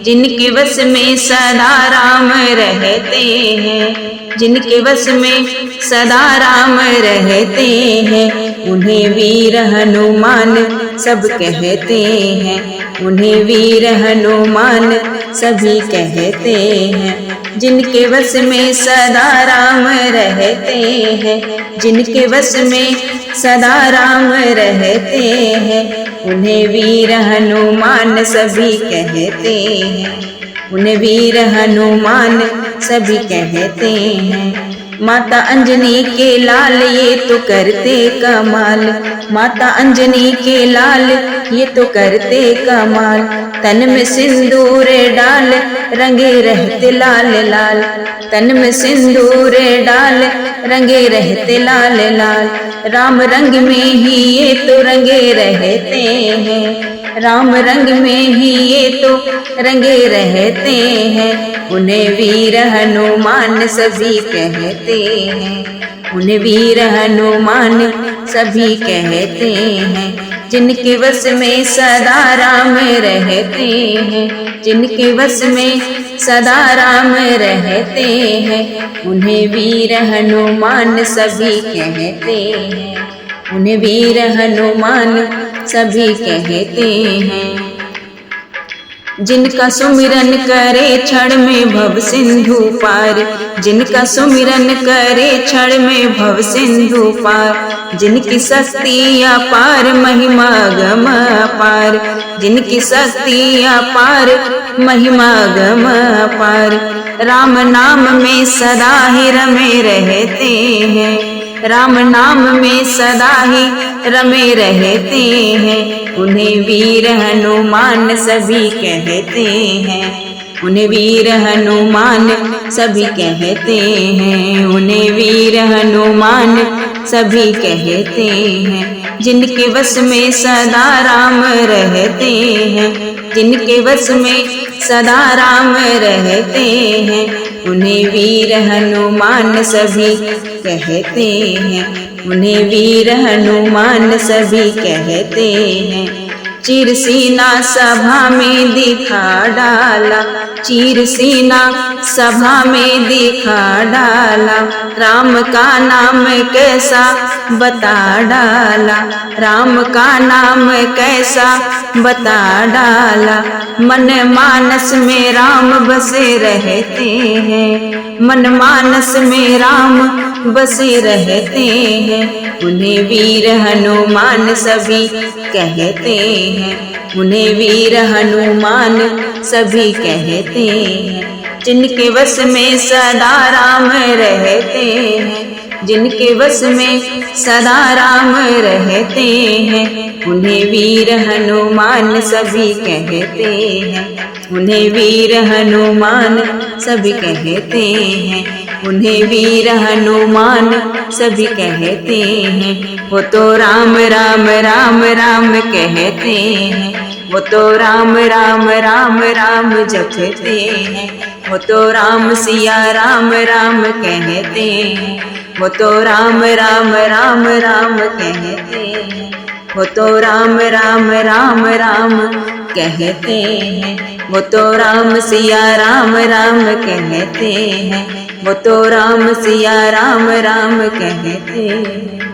जिनके वश में सदा राम रहते हैं, जिनके वश में सदा राम रहते हैं, उन्हें वीर हनुमान सब कहते हैं, उन्हें वीर हनुमान सभी कहते हैं। जिनके वश में सदा राम रहते हैं, जिनके वश में सदा राम रहते हैं, उन्हें वीर हनुमान सभी कहते हैं, उन्हें वीर हनुमान सभी कहते हैं। माता अंजनी के लाल ये तो करते कमाल, माता अंजनी के लाल ये तो करते कमाल, तन में सिंदूर डाल रंगे रहते लाल लाल, तन में सिंदूर डाल रंगे रहते लाल लाल। राम रंग में ही ये तो रंगे रहते हैं, राम रंग में ही ये तो रंगे रहते हैं, उन्हें वीर हनुमान सभी कहते हैं, उन्हें वीर हनुमान सभी कहते हैं। जिनके वश में सदा राम रहते हैं, जिनके वश में सदा राम रहते हैं, उन्हें वीर हनुमान सभी कहते हैं, उन्हें वीर हनुमान सभी कहते हैं। जिनका सुमिरन करे क्षण में भव सिंधु पार, जिनका सुमिरन करे क्षण में भव सिंधु पार, जिनकी शक्ति अपार महिमा गम अपार, जिनकी शक्ति अपार महिमा गम अपार। राम नाम में सदा ही रमे रहते हैं, राम नाम में सदा ही रमे रहते हैं, उन्हें वीर हनुमान सभी कहते हैं, उन्हें वीर हनुमान सभी कहते हैं, उन्हें वीर हनुमान सभी कहते हैं। जिनके वश में सदा राम रहते हैं, जिनके वश में सदा राम रहते हैं, उन्हें वीर हनुमान सभी कहते हैं, उन्हें वीर हनुमान सभी कहते हैं। चीर सीना सभा में दिखा डाला, चीर सीना सभा में दिखा डाला, राम का नाम कैसा बता डाला, राम का नाम कैसा बता डाला। मन मानस में राम बसे रहते हैं, मन मानस में राम बसे रहते हैं, उन्हें वीर हनुमान सभी कहते हैं, उन्हें वीर हनुमान सभी कहते हैं। जिनके वश में सदा राम रहते हैं, जिनके वश में सदा राम रहते हैं, उन्हें वीर हनुमान सभी कहते हैं, उन्हें वीर हनुमान सभी कहते हैं, उन्हें वीर हनुमान सभी कहते हैं। वो तो राम राम राम राम कहते हैं, वो तो राम राम राम राम जपते हैं, वो तो राम सिया राम राम कहते हैं, वो तो राम राम राम राम कहते हैं, वो तो राम राम राम राम कहते हैं, वो तो राम सिया राम राम कहते हैं, वो तो राम सिया राम राम कहते हैं।